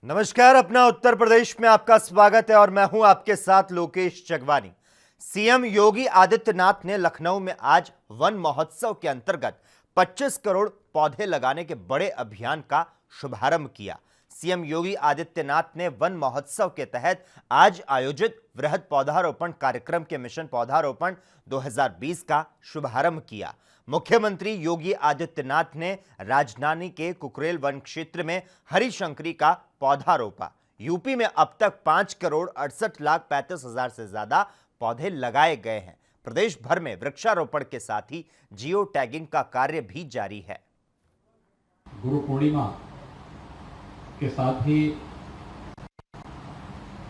नमस्कार, अपना उत्तर प्रदेश में आपका स्वागत है और मैं हूं आपके साथ लोकेश जगवानी। सीएम योगी आदित्यनाथ ने लखनऊ में आज वन महोत्सव के अंतर्गत 25 करोड़ पौधे लगाने के बड़े अभियान का शुभारंभ किया। सीएम योगी आदित्यनाथ ने वन महोत्सव के तहत आज आयोजित वृहद पौधारोपण कार्यक्रम के मिशन पौधारोपण 2020 का शुभारंभ किया। मुख्यमंत्री योगी आदित्यनाथ ने राजधानी के कुकरेल वन क्षेत्र में हरिशंकरी का पौधा रोपा। यूपी में अब तक 5,68,35,000 से ज्यादा पौधे लगाए गए हैं। प्रदेश भर में वृक्षारोपण के साथ ही जियो टैगिंग का कार्य भी जारी है। गुरु पूर्णिमा के साथ ही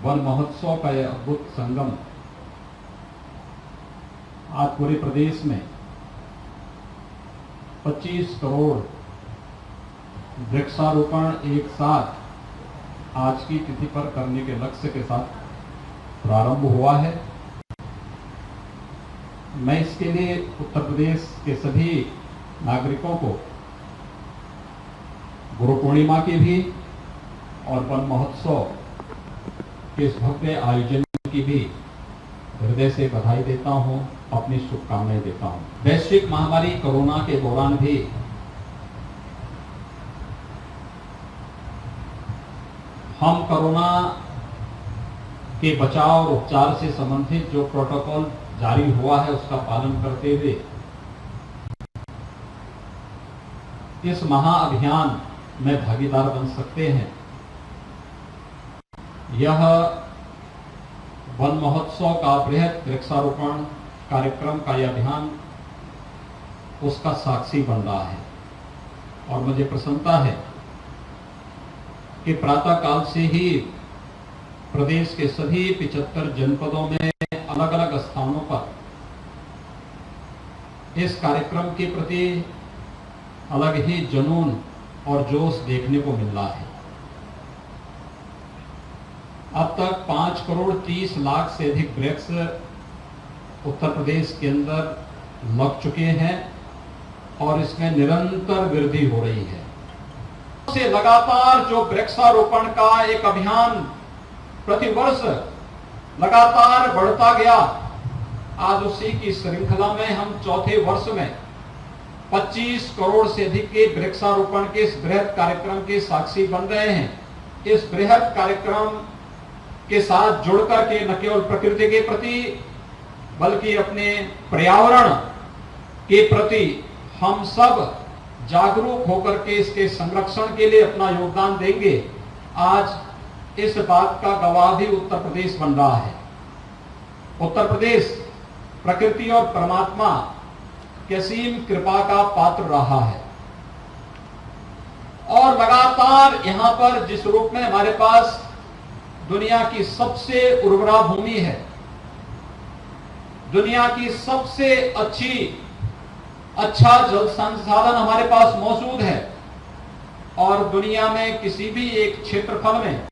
वन महोत्सव का यह अद्भुत संगम आज पूरे प्रदेश में 25 करोड़ वृक्षारोपण एक साथ आज की तिथि पर करने के लक्ष्य के साथ प्रारंभ हुआ है। मैं इसके लिए उत्तर प्रदेश के सभी नागरिकों को गुरु पूर्णिमा की भी और वन महोत्सव के इस भव्य आयोजन की भी हृदय से बधाई देता हूं, अपनी शुभकामनाएं देता हूं। वैश्विक महामारी कोरोना के दौरान भी हम कोरोना के बचाव और उपचार से संबंधित जो प्रोटोकॉल जारी हुआ है उसका पालन करते हुए इस महाअभियान में भागीदार बन सकते हैं। यह वन महोत्सव का बृहद वृक्षारोपण कार्यक्रम का यह अभियान उसका साक्षी बन रहा है और मुझे प्रसन्नता है कि प्रातः काल से ही प्रदेश के सभी 75 जनपदों में अलग अलग स्थानों पर इस कार्यक्रम के प्रति अलग ही जुनून और जोश देखने को मिल रहा है। अब तक 5,30,00,000 से अधिक वृक्ष उत्तर प्रदेश के अंदर लग चुके हैं और इसमें निरंतर वृद्धि हो रही है। से लगातार जो वृक्षारोपण का एक अभियान प्रतिवर्ष लगातार बढ़ता गया, आज उसी की श्रृंखला में हम चौथे वर्ष में 25 करोड़ से अधिक के वृक्षारोपण के इस बृहद कार्यक्रम के साक्षी बन रहे हैं। इस बृहद कार्यक्रम के साथ जुड़कर के न केवल प्रकृति के प्रति बल्कि अपने पर्यावरण के प्रति हम सब जागरूक होकर के इसके संरक्षण के लिए अपना योगदान देंगे। आज इस बात का गवाह भी उत्तर प्रदेश बन रहा है। उत्तर प्रदेश प्रकृति और परमात्मा की असीम कृपा का पात्र रहा है और लगातार यहां पर जिस रूप में हमारे पास दुनिया की सबसे उर्वरा भूमि है, दुनिया की सबसे अच्छा जल संसाधन हमारे पास मौजूद है और दुनिया में किसी भी एक क्षेत्रफल में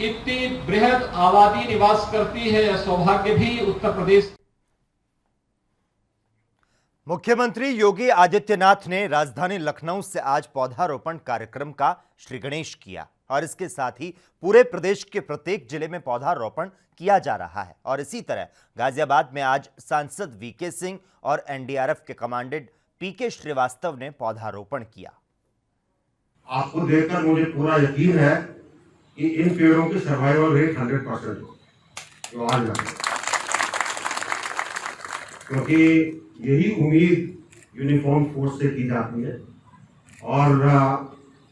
इतनी बृहद आबादी निवास करती है, यह सौभाग्य भी उत्तर प्रदेश। मुख्यमंत्री योगी आदित्यनाथ ने राजधानी लखनऊ से आज पौधारोपण कार्यक्रम का श्री गणेश किया और इसके साथ ही पूरे प्रदेश के प्रत्येक जिले में पौधारोपण किया जा रहा है। और इसी तरह गाजियाबाद में आज सांसद वीके सिंह और एनडीआरएफ के कमांडेंट पीके श्रीवास्तव ने पौधारोपण किया। आपको देखकर मुझे पूरा यकीन है कि इन पेड़ों की सर्वाइवल रेट 100% हो, जो आज लगे, क्योंकि यही उम्मीद यूनिफॉर्म फोर्स से की जाती है और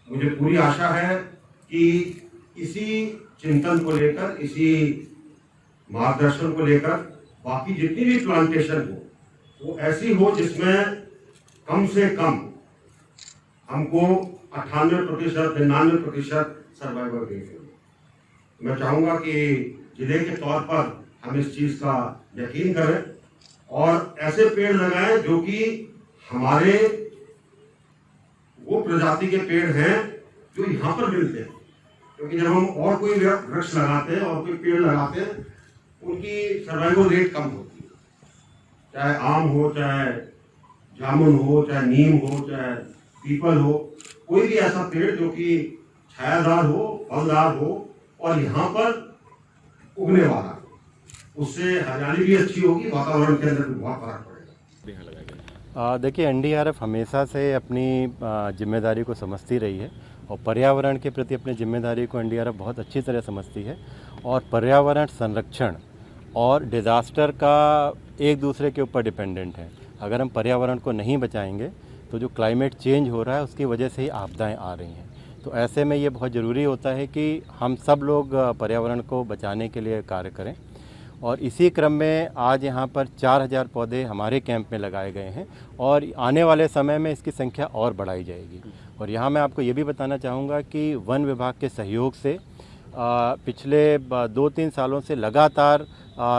मुझे पूरी आशा है कि इसी चिंतन को लेकर, इसी मार्गदर्शन को लेकर बाकी जितनी भी प्लांटेशन हो वो ऐसी हो जिसमें कम से कम हमको 98%, 99% सर्वाइवल रेट हो। मैं चाहूंगा कि जिले के तौर पर हम इस चीज का यकीन करें और ऐसे पेड़ लगाएं जो कि हमारे वो प्रजाति के पेड़ हैं जो यहाँ पर मिलते हैं, क्योंकि जब हम और कोई वृक्ष लगाते हैं और कोई पेड़ लगाते हैं उनकी सर्वाइवल रेट कम होती है। चाहे आम हो, चाहे जामुन हो, चाहे नीम हो, चाहे पीपल हो, कोई भी ऐसा पेड़ जो कि छायादार हो, फलदार हो और यहाँ पर उगने वाला, उससे हरियाली भी अच्छी होगी, वातावरण के अंदर भी बहुत फर्क पड़ेगा। देखिए एनडीआरएफ हमेशा से अपनी जिम्मेदारी को समझती रही है और पर्यावरण के प्रति अपनी जिम्मेदारी को एनडीआरएफ बहुत अच्छी तरह समझती है और पर्यावरण संरक्षण और डिज़ास्टर का एक दूसरे के ऊपर डिपेंडेंट है। अगर हम पर्यावरण को नहीं बचाएंगे तो जो क्लाइमेट चेंज हो रहा है उसकी वजह से ही आपदाएं आ रही हैं। तो ऐसे में ये बहुत ज़रूरी होता है कि हम सब लोग पर्यावरण को बचाने के लिए कार्य करें और इसी क्रम में आज यहाँ पर 4000 पौधे हमारे कैंप में लगाए गए हैं और आने वाले समय में इसकी संख्या और बढ़ाई जाएगी। और यहाँ मैं आपको ये भी बताना चाहूँगा कि वन विभाग के सहयोग से पिछले 2-3 सालों से लगातार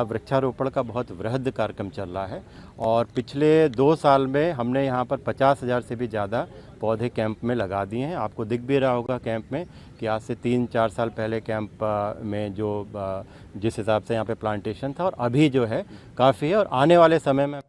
वृक्षारोपण का बहुत वृहद कार्यक्रम चल रहा है और पिछले 2 साल में हमने यहाँ पर 50,000 से भी ज़्यादा पौधे कैंप में लगा दिए हैं। आपको दिख भी रहा होगा कैंप में कि आज से 3-4 साल पहले कैंप में जो जिस हिसाब से यहाँ पे प्लांटेशन था और अभी जो है काफ़ी है और आने वाले समय में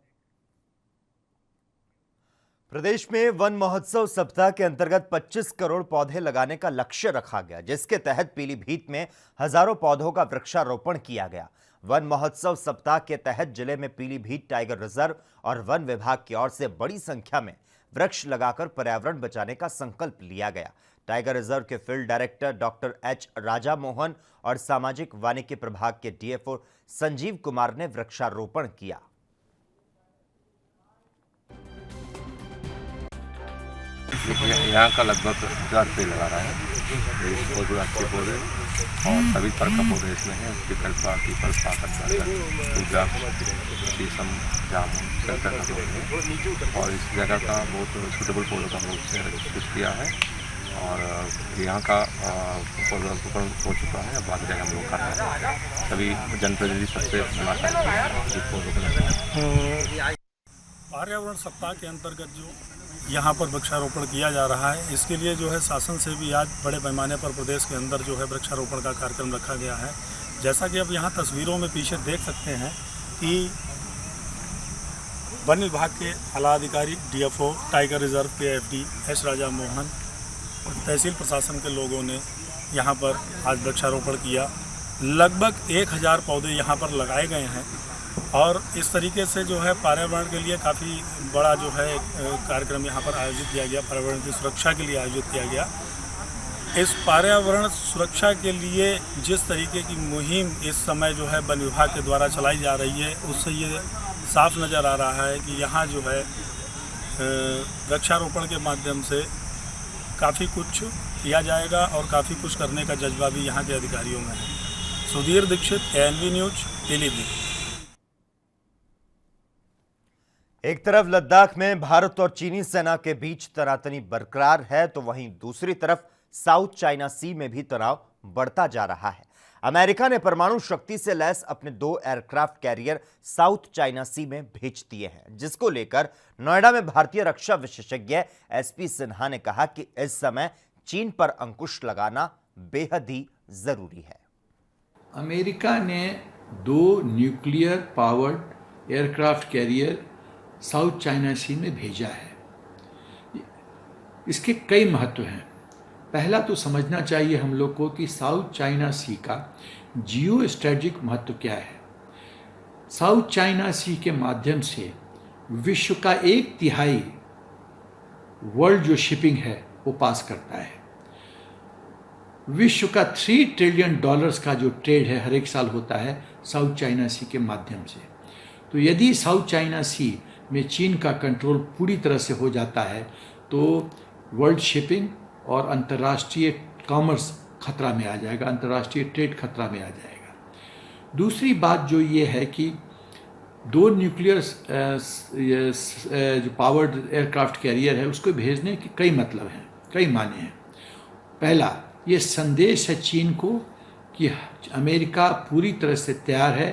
प्रदेश में वन महोत्सव सप्ताह के अंतर्गत 25 करोड़ पौधे लगाने का लक्ष्य रखा गया, जिसके तहत पीलीभीत में हजारों पौधों का वृक्षारोपण किया गया। वन महोत्सव सप्ताह के तहत जिले में पीलीभीत टाइगर रिजर्व और वन विभाग की ओर से बड़ी संख्या में वृक्ष लगाकर पर्यावरण बचाने का संकल्प लिया गया। टाइगर रिजर्व के field director doctor H Raja Mohan और सामाजिक वानिकी प्रभाग के डीएफओ संजीव कुमार ने वृक्षारोपण किया। यहाँ का लगभग 1000 पेड़ लगा रहा है। पौधे अच्छे पौधे और सभी तरह का पौधे इसमें है। पीपल पीपल पूजा शीशम जामुन शंकर का पौधे हैं और इस जगह का बहुत सूटेबल पौधों का बहुत चूज किया है और यहाँ का पौधारोपण हो चुका है। अब बाकी जगह हम लोग कर रहे हैं। सभी जनप्रतिनिधि सबसे पौधों को पर्यावरण सप्ताह के अंतर्गत जो यहाँ पर वृक्षारोपण किया जा रहा है, इसके लिए जो है शासन से भी आज बड़े पैमाने पर प्रदेश के अंदर जो है वृक्षारोपण का कार्यक्रम रखा गया है। जैसा कि अब यहाँ तस्वीरों में पीछे देख सकते हैं कि वन विभाग के आला अधिकारी डीएफओ टाइगर रिजर्व के एफडी एस राजा मोहन और तहसील प्रशासन के लोगों ने यहाँ पर आज वृक्षारोपण किया। लगभग 1000 पौधे यहाँ पर लगाए गए हैं और इस तरीके से जो है पर्यावरण के लिए काफ़ी बड़ा जो है कार्यक्रम यहाँ पर आयोजित किया गया। पर्यावरण की सुरक्षा के लिए आयोजित किया गया। इस पर्यावरण सुरक्षा के लिए जिस तरीके की मुहिम इस समय जो है वन विभाग के द्वारा चलाई जा रही है, उससे ये साफ नज़र आ रहा है कि यहाँ जो है वृक्षारोपण के माध्यम से काफ़ी कुछ किया जाएगा और काफ़ी कुछ करने का जज्बा भी यहाँ के अधिकारियों में है। Sudhir Dixit, ANV news, Pilibhit. एक तरफ लद्दाख में भारत और चीनी सेना के बीच तनातनी बरकरार है, तो वहीं दूसरी तरफ साउथ चाइना सी में भी तनाव बढ़ता जा रहा है। अमेरिका ने परमाणु शक्ति से लैस अपने 2 aircraft carrier South China Sea में भेज दिए हैं, जिसको लेकर नोएडा में भारतीय रक्षा विशेषज्ञ SP सिन्हा ने कहा कि इस समय चीन पर अंकुश लगाना बेहद ही जरूरी है। अमेरिका ने 2 nuclear powered aircraft carrier South China Sea में भेजा है। इसके कई महत्व हैं। पहला तो समझना चाहिए हम लोग को कि साउथ चाइना सी का जियो स्ट्रेटेजिक महत्व क्या है। साउथ चाइना सी के माध्यम से विश्व का 1/3 वर्ल्ड जो शिपिंग है वो पास करता है। विश्व का $3 ट्रिलियन का जो ट्रेड है हर एक साल होता है साउथ चाइना सी के माध्यम से। तो यदि साउथ चाइना सी में चीन का कंट्रोल पूरी तरह से हो जाता है तो वर्ल्ड शिपिंग और अंतर्राष्ट्रीय कॉमर्स खतरा में आ जाएगा, अंतर्राष्ट्रीय ट्रेड खतरा में आ जाएगा। दूसरी बात जो ये है कि 2 न्यूक्लियर जो पावर्ड एयरक्राफ्ट कैरियर है उसको भेजने के कई मतलब हैं, कई माने हैं। पहला, ये संदेश है चीन को कि अमेरिका पूरी तरह से तैयार है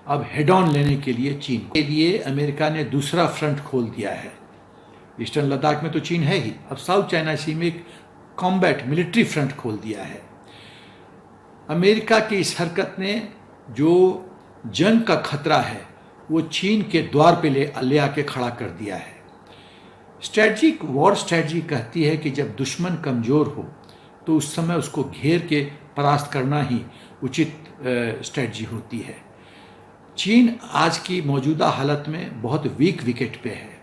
अब हेड ऑन लेने के लिए चीन के लिए। अमेरिका ने दूसरा फ्रंट खोल दिया है। ईस्टर्न लद्दाख में तो चीन है ही, अब साउथ चाइना सी में एक कॉम्बैट मिलिट्री फ्रंट खोल दिया है। अमेरिका की इस हरकत ने जो जंग का खतरा है वो चीन के द्वार पे ले आके खड़ा कर दिया है। स्ट्रैटेजिक वॉर स्ट्रैटेजी कहती है कि जब दुश्मन कमज़ोर हो तो उस समय उसको घेर के परास्त करना ही उचित स्ट्रेटजी होती है। चीन आज की मौजूदा हालत में बहुत वीक विकेट पे है।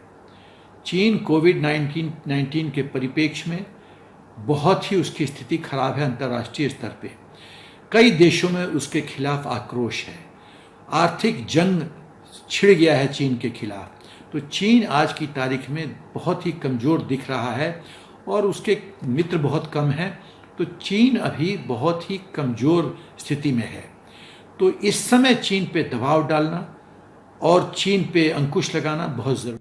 चीन कोविड-19 के परिप्रेक्ष्य में बहुत ही उसकी स्थिति खराब है अंतर्राष्ट्रीय स्तर पे। कई देशों में उसके खिलाफ आक्रोश है, आर्थिक जंग छिड़ गया है चीन के खिलाफ। तो चीन आज की तारीख में बहुत ही कमज़ोर दिख रहा है और उसके मित्र बहुत कम हैं। तो चीन अभी बहुत ही कमज़ोर स्थिति में है। तो इस समय चीन पे दबाव डालना और चीन पे अंकुश लगाना बहुत ज़रूरी।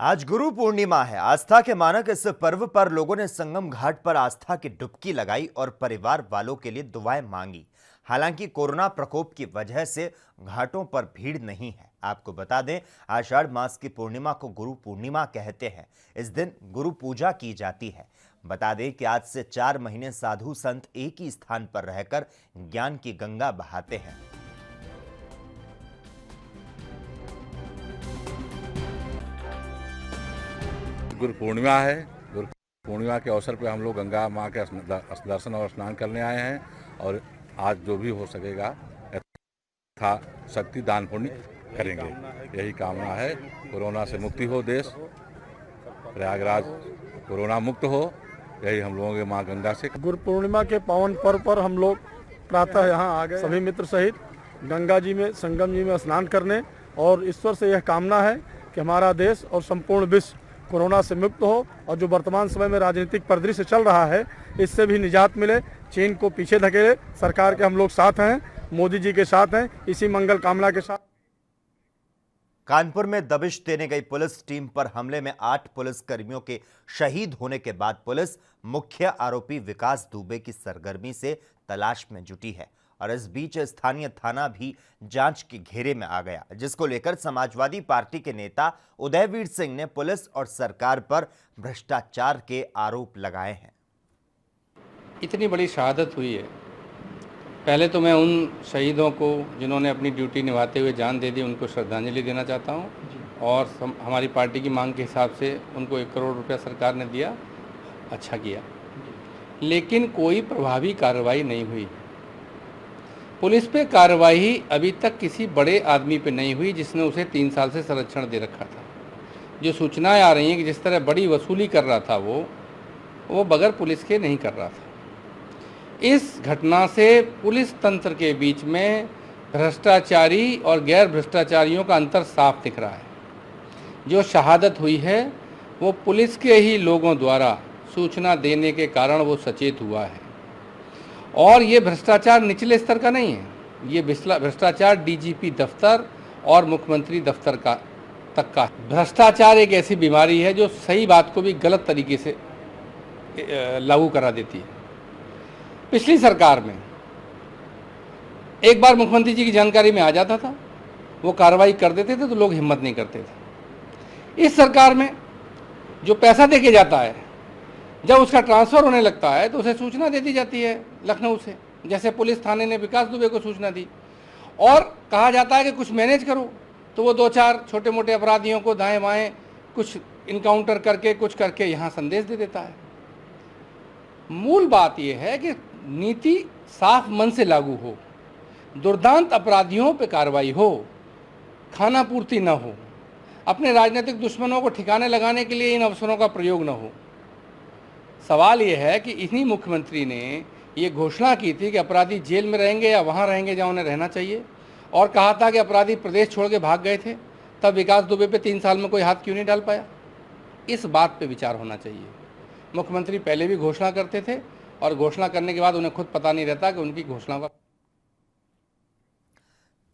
आज गुरु पूर्णिमा है। आस्था के मानक इस पर्व पर लोगों ने संगम घाट पर आस्था की डुबकी लगाई और परिवार वालों के लिए दुआएं मांगी। हालांकि कोरोना प्रकोप की वजह से घाटों पर भीड़ नहीं है। आपको बता दें, आषाढ़ मास की पूर्णिमा को गुरु पूर्णिमा कहते हैं। इस दिन गुरु पूजा की जाती है। बता दें कि आज से 4 महीने साधु संत एक ही स्थान पर रहकर ज्ञान की गंगा बहाते हैं। गुरु पूर्णिमा है। गुरु पूर्णिमा के अवसर पर हम लोग गंगा माँ के दर्शन और स्नान करने आए हैं और आज जो भी हो सकेगा यथा शक्ति दान पुण्य करेंगे। यही कामना है। कोरोना से मुक्ति हो देश, प्रयागराज कोरोना मुक्त हो, यही हम लोगों के माँ गंगा से। गुरु पूर्णिमा के पावन पर्व पर हम लोग प्रातः यहाँ आ गए, सभी मित्र सहित गंगा जी में, संगम जी में स्नान करने, और ईश्वर से यह कामना है कि हमारा देश और संपूर्ण विश्व कोरोना से मुक्त हो और जो वर्तमान समय में राजनीतिक परिदृश्य चल रहा है इससे भी निजात मिले। चीन को पीछे धकेले। सरकार के हम लोग साथ हैं, मोदी जी के साथ हैं, इसी मंगल कामना के साथ। कानपुर में दबिश देने गई पुलिस टीम पर हमले में 8 पुलिस कर्मियों के शहीद होने के बाद पुलिस मुख्य आरोपी विकास दुबे की सरगर्मी से तलाश में जुटी है और इस बीच स्थानीय थाना भी जांच के घेरे में आ गया, जिसको लेकर समाजवादी पार्टी के नेता उदयवीर सिंह ने पुलिस और सरकार पर भ्रष्टाचार के आरोप लगाए हैं। इतनी बड़ी शहादत हुई है। पहले तो मैं उन शहीदों को जिन्होंने अपनी ड्यूटी निभाते हुए जान दे दी उनको श्रद्धांजलि देना चाहता हूं और हमारी पार्टी की मांग के हिसाब से उनको 1 करोड़ रुपया सरकार ने दिया, अच्छा किया। लेकिन कोई प्रभावी कार्रवाई नहीं हुई। पुलिस पे कार्रवाई अभी तक किसी बड़े आदमी पे नहीं हुई जिसने उसे 3 साल से संरक्षण दे रखा था। जो सूचनाएं आ रही हैं कि जिस तरह बड़ी वसूली कर रहा था वो बगैर पुलिस के नहीं कर रहा था। इस घटना से पुलिस तंत्र के बीच में भ्रष्टाचारी और गैर भ्रष्टाचारियों का अंतर साफ दिख रहा है। जो शहादत हुई है वो पुलिस के ही लोगों द्वारा सूचना देने के कारण वो सचेत हुआ है। और ये भ्रष्टाचार निचले स्तर का नहीं है, ये भ्रष्टाचार डीजीपी दफ्तर और मुख्यमंत्री दफ्तर का तक का। भ्रष्टाचार एक ऐसी बीमारी है जो सही बात को भी गलत तरीके से लागू करा देती है। पिछली सरकार में एक बार मुख्यमंत्री जी की जानकारी में आ जाता था, वो कार्रवाई कर देते थे तो लोग हिम्मत नहीं करते थे। इस सरकार में जो पैसा देके जाता है, जब उसका ट्रांसफ़र होने लगता है तो उसे सूचना दे दी जाती है लखनऊ से। जैसे पुलिस थाने ने विकास दुबे को सूचना दी और कहा जाता है कि कुछ मैनेज करो, तो वो 2-4 छोटे मोटे अपराधियों को दाएं बाएं कुछ इनकाउंटर करके कुछ करके यहाँ संदेश दे देता है। मूल बात यह है कि नीति साफ मन से लागू हो, दुर्दांत अपराधियों पे कार्रवाई हो, खाना पूर्ति न हो, अपने राजनीतिक दुश्मनों को ठिकाने लगाने के लिए इन अवसरों का प्रयोग न हो। सवाल यह है कि इन्हीं मुख्यमंत्री ने ये घोषणा की थी कि अपराधी जेल में रहेंगे या वहाँ रहेंगे जहाँ उन्हें रहना चाहिए, और कहा था कि अपराधी प्रदेश छोड़ के भाग गए थे, तब विकास दुबे पे 3 साल में कोई हाथ क्यों नहीं डाल पाया? इस बात पे विचार होना चाहिए। मुख्यमंत्री पहले भी घोषणा करते थे और घोषणा करने के बाद उन्हें खुद पता नहीं रहता कि उनकी घोषणा का।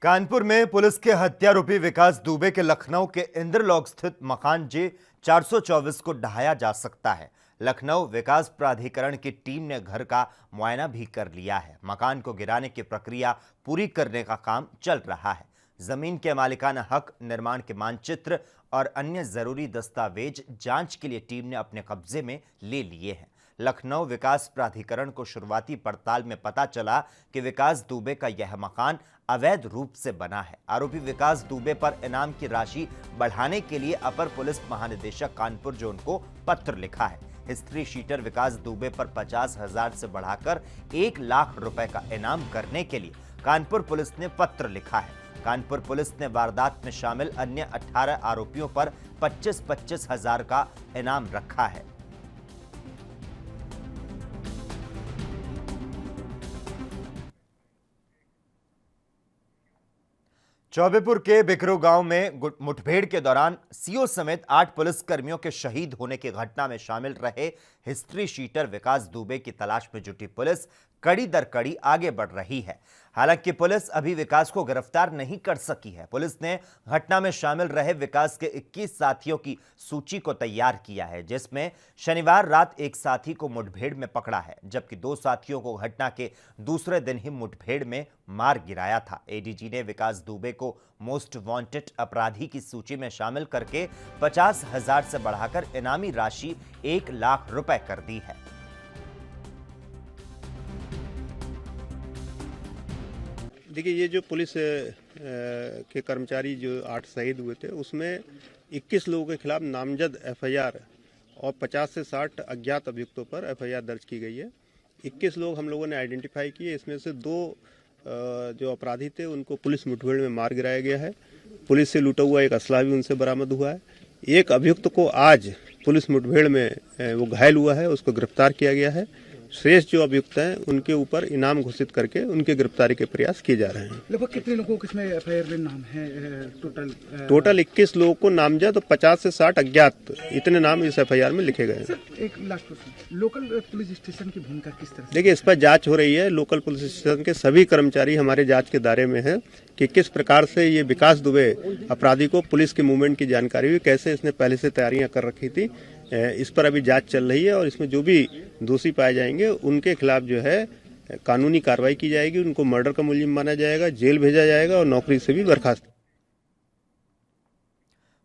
कानपुर में पुलिस के हत्यारोपी विकास दुबे के लखनऊ के इंद्रलॉक स्थित मकान जे 424 को ढहाया जा सकता है। लखनऊ विकास प्राधिकरण की टीम ने घर का मुआयना भी कर लिया है। मकान को गिराने की प्रक्रिया पूरी करने का काम चल रहा है। जमीन के मालिकाना हक, निर्माण के मानचित्र और अन्य जरूरी दस्तावेज जांच के लिए टीम ने अपने कब्जे में ले लिए हैं। लखनऊ विकास प्राधिकरण को शुरुआती पड़ताल में पता चला कि विकास दुबे का यह मकान अवैध रूप से बना है। आरोपी विकास दुबे पर इनाम की राशि बढ़ाने के लिए अपर पुलिस महानिदेशक कानपुर जोन को पत्र लिखा है। हिस्ट्री शीटर विकास दुबे पर 50,000 से बढ़ाकर 1 लाख रुपए का इनाम करने के लिए कानपुर पुलिस ने पत्र लिखा है। कानपुर पुलिस ने वारदात में शामिल अन्य 18 आरोपियों पर 25-25 हजार का इनाम रखा है। चौबेपुर के बिकरू गांव में मुठभेड़ के दौरान सीओ समेत 8 पुलिसकर्मियों के शहीद होने की घटना में शामिल रहे हिस्ट्री शीटर विकास दुबे की तलाश में जुटी पुलिस कड़ी दर कड़ी आगे बढ़ रही है। हालांकि पुलिस अभी विकास को गिरफ्तार नहीं कर सकी है। पुलिस ने घटना में शामिल रहे विकास के 21 साथियों की सूची को तैयार किया है, जिसमें शनिवार रात एक साथी को मुठभेड़ में पकड़ा है, जबकि 2 साथियों को घटना के दूसरे दिन ही मुठभेड़ में मार गिराया था। एडीजी ने विकास दुबे को मोस्ट वांटेड अपराधी की सूची में शामिल करके 50,000 से बढ़ाकर इनामी राशि 1 लाख रुपए कर दी है। देखिए, ये जो पुलिस के कर्मचारी जो 8 शहीद हुए थे, उसमें 21 लोगों के खिलाफ नामजद एफआईआर और 50 से 60 अज्ञात अभियुक्तों पर एफआईआर दर्ज की गई है। 21 लोग हम लोगों ने आइडेंटिफाई किए। इसमें से 2 जो अपराधी थे उनको पुलिस मुठभेड़ में मार गिराया गया है। पुलिस से लूटा हुआ एक असला भी उनसे बरामद हुआ है। एक अभियुक्त को आज पुलिस मुठभेड़ में वो घायल हुआ है, उसको गिरफ्तार किया गया है। शेष जो अभियुक्त हैं उनके ऊपर इनाम घोषित करके उनके गिरफ्तारी के प्रयास किए जा रहे हैं। लगभग कितने लोगों को इसमें एफआईआर में नाम है? टोटल 21 लोगों को नामजद और 50 से 60 अज्ञात, इतने नाम इस एफआईआर में लिखे गए हैं। एक last question, local police station की भूमिका किस तरह? देखिए, इस पर जांच हो रही है। लोकल पुलिस स्टेशन के सभी कर्मचारी हमारे जांच के दायरे में हैं कि किस प्रकार से ये विकास दुबे अपराधी को पुलिस के मूवमेंट की जानकारी हुई, कैसे इसने पहले से तैयारियां कर रखी थी। इस पर अभी जांच चल रही है और इसमें जो भी दोषी पाए जाएंगे उनके खिलाफ जो है कानूनी कार्रवाई की जाएगी। उनको मर्डर का मुलजिम माना जाएगा, जेल भेजा जाएगा और नौकरी से भी बर्खास्त।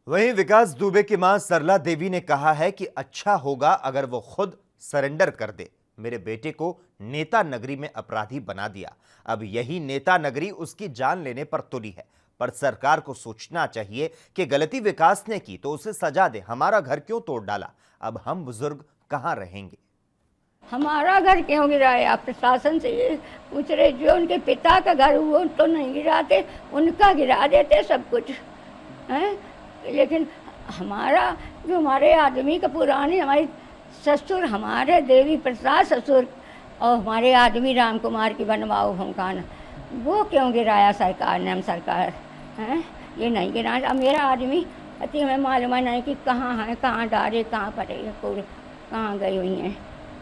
वहीं विकास दुबे की मां सरला देवी ने कहा है कि अच्छा होगा अगर वो खुद सरेंडर कर दे। मेरे बेटे को नेता नगरी में अपराधी बना दिया, अब यही नेता नगरी उसकी जान लेने पर तुली है। पर सरकार को सोचना चाहिए कि गलती विकास ने की तो उसे सजा दे। हमारा घर क्यों तोड़ डाला? अब हम बुजुर्ग कहां रहेंगे? हमारा घर क्यों गिराया? प्रशासन से ये पूछ रहे, जो उनके पिता का घर वो तो नहीं गिराते, उनका गिरा देते सब कुछ हैं। लेकिन हमारा जो हमारे आदमी का पुराने, हमारे ससुर, हमारे देवी प्रसाद ससुर और हमारे आदमी राम कुमार की बनवाओ भमकाना, वो क्यों गिराया सरकार ने? हम सरकार हैं ये नहीं गिराया। अब मेरा आदमी अति हमें मालूम नहीं कि कहाँ है, कहाँ डाले, कहाँ पड़े, कहाँ गई हुई हैं।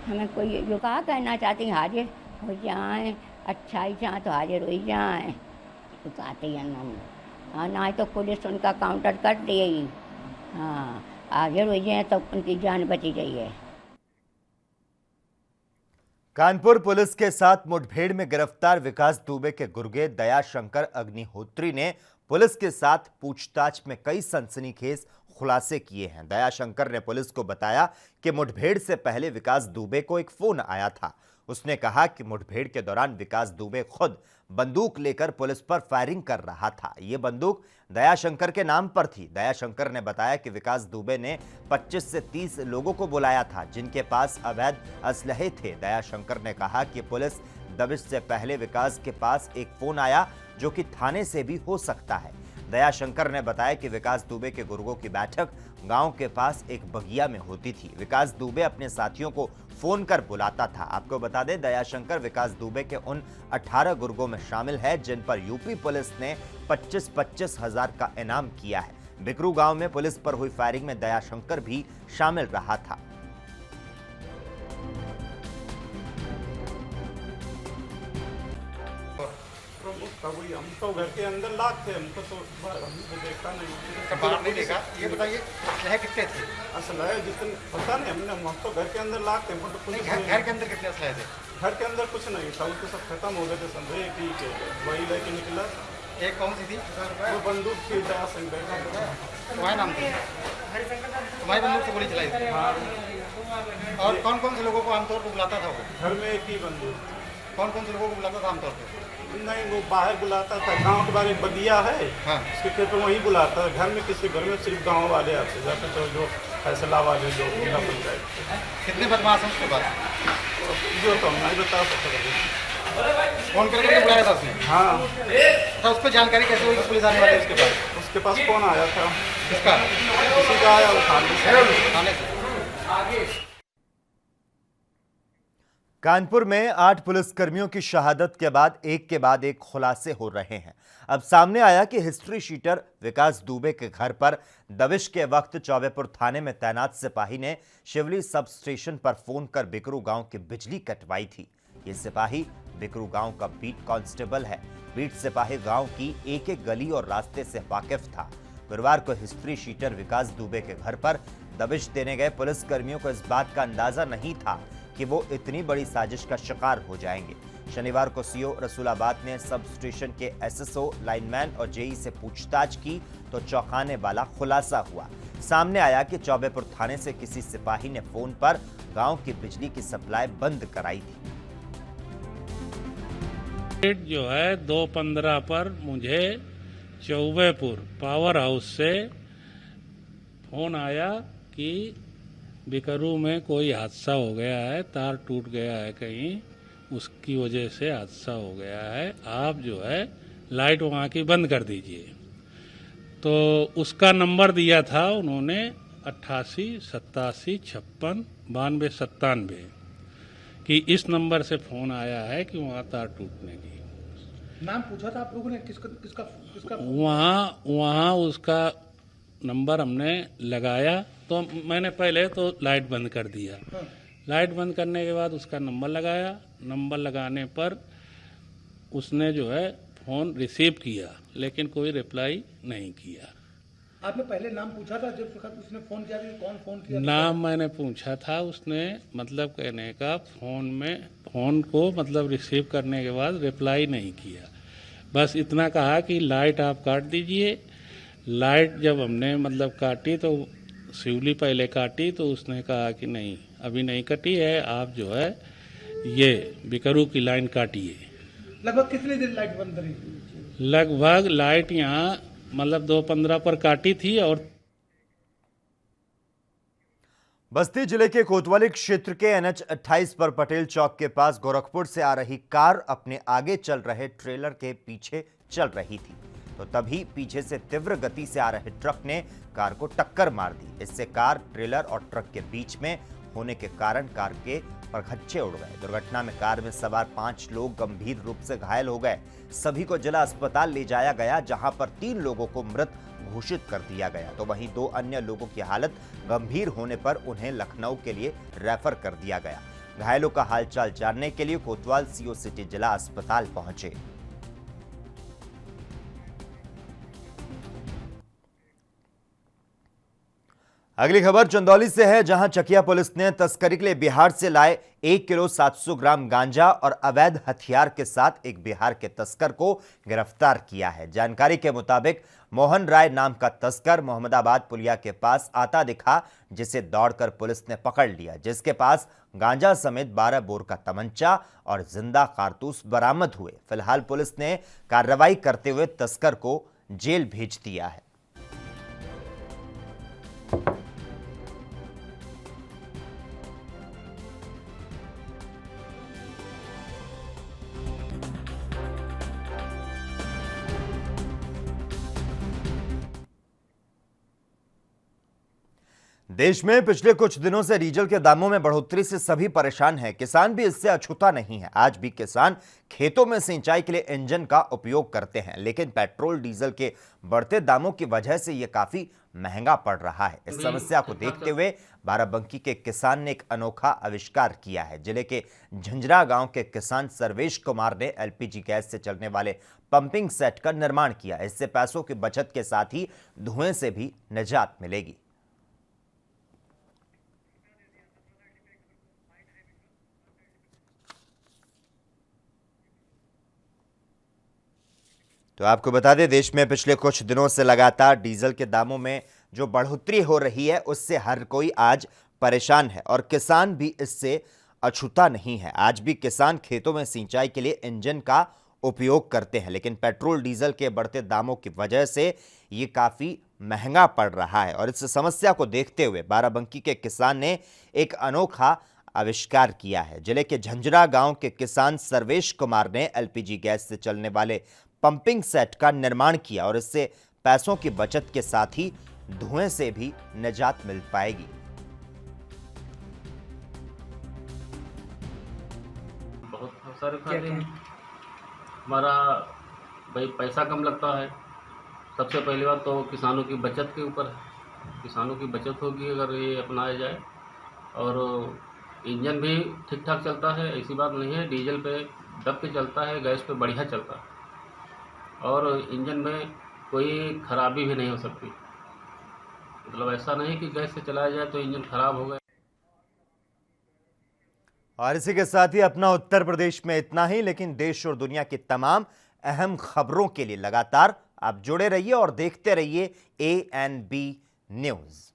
हमें कोई जो कहा कहना चाहती हाजिर हो जाएं, अच्छाई चाह तो हाजिर हो जाएं, उतारते हैं ना, ना तो पुलिस उनका काउंटर कर देगी। हाँ, हाजिर हो जाए तो उनकी जान बची जाइए। कानपुर पुलिस के साथ मुठभेड़ में गिरफ्तार विकास दुबे के गुर्गे दयाशंकर अग्निहोत्री ने पुलिस के साथ पूछताछ में कई सनसनीखेज खुलासे किए हैं। दयाशंकर ने पुलिस को बताया कि मुठभेड़ से पहले विकास दुबे को एक फोन आया था। उसने कहा कि मुठभेड़ के दौरान विकास दुबे खुद बंदूक लेकर पुलिस पर फायरिंग कर रहा था। ये बंदूक दयाशंकर के नाम पर थी। दयाशंकर ने बताया कि विकास दुबे ने 25 से 30 लोगों को बुलाया था जिनके पास अवैध असलहे थे। दयाशंकर ने कहा कि पुलिस दबिश से पहले विकास के पास एक फोन आया जो कि थाने से भी हो सकता है। दयाशंकर ने बताया कि विकास दुबे के गुर्गों की बैठक गांव के पास एक बगिया में होती थी। विकास दुबे अपने साथियों को फोन कर बुलाता था। आपको बता दें, दयाशंकर विकास दुबे के उन 18 गुर्गों में शामिल है जिन पर यूपी पुलिस ने 25-25 हजार का इनाम किया है। बिकरू गांव में पुलिस पर हुई फायरिंग में दयाशंकर भी शामिल रहा था। हम तो घर के अंदर लाख थे, हमको तो हमको देखा नहीं, बाहर नहीं देखा। ये बताइए असलहे कितने थे? असलहे जितने पता नहीं, हम तो घर के अंदर लाख थे, हमको तो कुछ घर के अंदर कितने असलहे थे? घर के अंदर कुछ नहीं था, वो तो सब खत्म हो गए थे। समझे कि वही लेके निकला। एक कौन सी थी? वो बंदूक थी दयाशंकर। तुम्हारे नाम थी? तुम्हारी बंदूक से गोली चलाई थी? और कौन कौन से लोगों को आमतौर पर बुलाता था वो? घर में एक ही बंदूक। कौन कौन से लोगों को बुलाता था आमतौर पर? नहीं, वो बाहर बुलाता था। गांव के बारे में बदिया है, हाँ। उसके खेत में वही बुलाता था। घर में किसी घर में सिर्फ गांव वाले आते जाते थे, जो फैसला वाले जो जिला पंचायत। कितने बदमाश हैं उसके पास? जो तो हम नहीं बता सकते। फोन करके बुलाया था उसने? हाँ। तो उस पर जानकारी कैसे हुई कि पुलिस आने वाली है उसके पास? उसके पास फोन आया था। किसका? किसी का आया, वो थाने से। कानपुर में 8 पुलिसकर्मियों की शहादत के बाद एक खुलासे हो रहे हैं। अब सामने आया कि हिस्ट्री शीटर विकास दुबे के घर पर दबिश के वक्त चौबेपुर थाने में तैनात सिपाही ने शिवली सब स्टेशन पर फोन कर बिकरू गांव की बिजली कटवाई थी। ये सिपाही बिकरू गांव का बीट कांस्टेबल है। बीट सिपाही गांव की एक एक गली और रास्ते से वाकिफ था। गुरुवार को हिस्ट्री शीटर विकास दुबे के घर पर दबिश देने गए पुलिसकर्मियों को इस बात का अंदाजा नहीं था कि वो इतनी बड़ी साजिश का शिकार हो जाएंगे। शनिवार को सीओ रसूलाबाद ने सब स्टेशन के एसएसओ, लाइनमैन और जेई से पूछताछ की तो चौंकाने वाला खुलासा हुआ। सामने आया कि चौबेपुर थाने से किसी सिपाही ने फोन पर गांव की बिजली की सप्लाई बंद कराई थी। जो है 2:15 पर मुझे चौबेपुर पावर हाउस से फोन आया कि बिकरू में कोई हादसा हो गया है, तार टूट गया है कहीं, उसकी वजह से हादसा हो गया है, आप जो है लाइट वहाँ की बंद कर दीजिए। तो उसका नंबर दिया था उन्होंने 88 87 56 92 97 कि इस नंबर से फोन आया है कि वहाँ तार टूटने की। नाम पूछा था आप लोगों ने? किसका? वहाँ उसका नंबर हमने लगाया तो मैंने पहले तो लाइट बंद कर दिया। लाइट बंद करने के बाद उसका नंबर लगाया। नंबर लगाने पर उसने जो है फ़ोन रिसीव किया लेकिन कोई रिप्लाई नहीं किया। आपने पहले नाम पूछा था जब उसने फ़ोन किया था? कौन फ़ोन किया? नाम मैंने पूछा था, उसने मतलब कहने का फ़ोन को मतलब रिसीव करने के बाद रिप्लाई नहीं किया। बस इतना कहा कि लाइट आप काट दीजिए। लाइट जब हमने मतलब काटी तो शिवली पहले काटी तो उसने कहा कि नहीं अभी नहीं कटी है, आप जो है ये बिकरू की लाइन काटिए। लगभग कितनी देर लाइट बंद रही? लगभग लाइट यहाँ मतलब 2:15 पर काटी थी। और बस्ती जिले के कोतवाली क्षेत्र के NH 28 पर पटेल चौक के पास गोरखपुर से आ रही कार अपने आगे चल रहे ट्रेलर के पीछे चल रही थी तो तभी पीछे से तीव्र गति से आ रहे ट्रक ने कार को टक्कर मार दी। इससे कार, ट्रेलर और ट्रक के बीच में होने के कारण कार के परखच्चे उड़ गए। दुर्घटना में कार में सवार 5 लोग गंभीर रूप से घायल हो गए। सभी को जिला अस्पताल ले जाया गया जहां पर 3 लोगों को मृत घोषित कर दिया गया तो वहीं 2 अन्य लोगों की हालत गंभीर होने पर उन्हें लखनऊ के लिए रेफर कर दिया गया। घायलों का हालचाल जानने के लिए कोतवाल सीओ सिटी जिला अस्पताल पहुंचे। अगली खबर चंदौली से है जहां चकिया पुलिस ने तस्करी के लिए बिहार से लाए 1 किलो 700 ग्राम गांजा और अवैध हथियार के साथ एक बिहार के तस्कर को गिरफ्तार किया है। जानकारी के मुताबिक मोहन राय नाम का तस्कर मोहम्मदाबाद पुलिया के पास आता दिखा जिसे दौड़कर पुलिस ने पकड़ लिया, जिसके पास गांजा समेत 12 बोर का तमंचा और जिंदा कारतूस बरामद हुए। फिलहाल पुलिस ने कार्रवाई करते हुए तस्कर को जेल भेज दिया है। देश में पिछले कुछ दिनों से डीजल के दामों में बढ़ोतरी से सभी परेशान हैं। किसान भी इससे अछूता नहीं है। आज भी किसान खेतों में सिंचाई के लिए इंजन का उपयोग करते हैं, लेकिन पेट्रोल डीजल के बढ़ते दामों की वजह से यह काफी महंगा पड़ रहा है। इस समस्या को देखते हुए बाराबंकी के किसान ने एक अनोखा आविष्कार किया है। जिले के झंझरा गांव के किसान सर्वेश कुमार ने एलपीजी गैस से चलने वाले पंपिंग सेट का निर्माण किया। इससे पैसों की बचत के साथ ही धुएं से भी निजात मिलेगी। तो आपको बता दें, देश में पिछले कुछ दिनों से लगातार डीजल के दामों में जो बढ़ोतरी हो रही है उससे हर कोई आज परेशान है और किसान भी इससे अछूता नहीं है। आज भी किसान खेतों में सिंचाई के लिए इंजन का उपयोग करते हैं, लेकिन पेट्रोल डीजल के बढ़ते दामों की वजह से ये काफ़ी महंगा पड़ रहा है। और इस समस्या को देखते हुए बाराबंकी के किसान ने एक अनोखा आविष्कार किया है। जिले के झंझरा गांव के किसान सर्वेश कुमार ने एलपीजी गैस से चलने वाले पंपिंग सेट का निर्माण किया और इससे पैसों की बचत के साथ ही धुएं से भी निजात मिल पाएगी। बहुत सारे फायदे हैं। हमारा भाई पैसा कम लगता है। सबसे पहली बात तो किसानों की बचत के ऊपर है। किसानों की बचत होगी अगर ये अपनाया जाए। और इंजन भी ठीक ठाक चलता है, ऐसी बात नहीं है। डीजल पे दब के चलता है, गैस पे बढ़िया चलता है और इंजन में कोई खराबी भी नहीं हो सकती। मतलब ऐसा नहीं कि गैस से चलाया जाए तो इंजन खराब हो गया। और इसी के साथ ही अपना उत्तर प्रदेश में इतना ही, लेकिन देश और दुनिया की तमाम अहम खबरों के लिए लगातार आप जुड़े रहिए और देखते रहिए ANB न्यूज़।